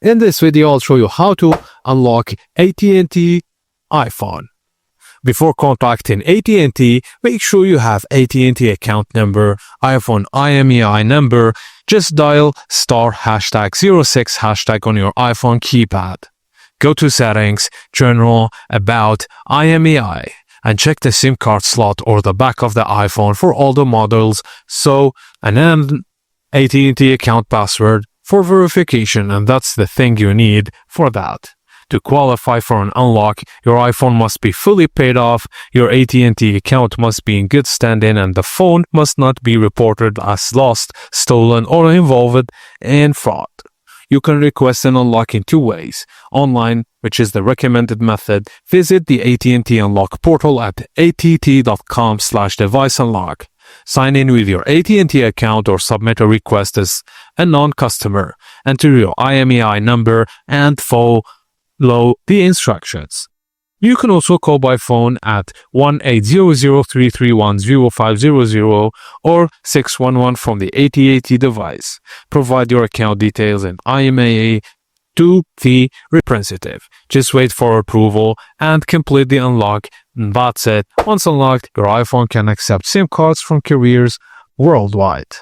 In this video, I'll show you how to unlock AT&T iPhone. Before contacting AT&T, make sure you have AT&T account number, iPhone IMEI number. Just dial *#06# on your iPhone keypad. Go to Settings, General, About, IMEI, and check the SIM card slot or the back of the iPhone for all the models. And then AT&T account password for verification, and that's the thing you need for that. To qualify for an unlock, your iPhone must be fully paid off, your AT&T account must be in good standing, and the phone must not be reported as lost, stolen, or involved in fraud. You can request an unlock in two ways. Online, which is the recommended method, visit the AT&T Unlock Portal at att.com/deviceunlock. Sign in with your AT&T account or submit a request as a non-customer. Enter your IMEI number and follow the instructions. You can also call by phone at 1-800-331-0500 or 611 from the AT&T device. Provide your account details and IMEI to the representative. Just wait for approval and complete the unlock. And that's it. Once unlocked, your iPhone can accept SIM cards from carriers worldwide.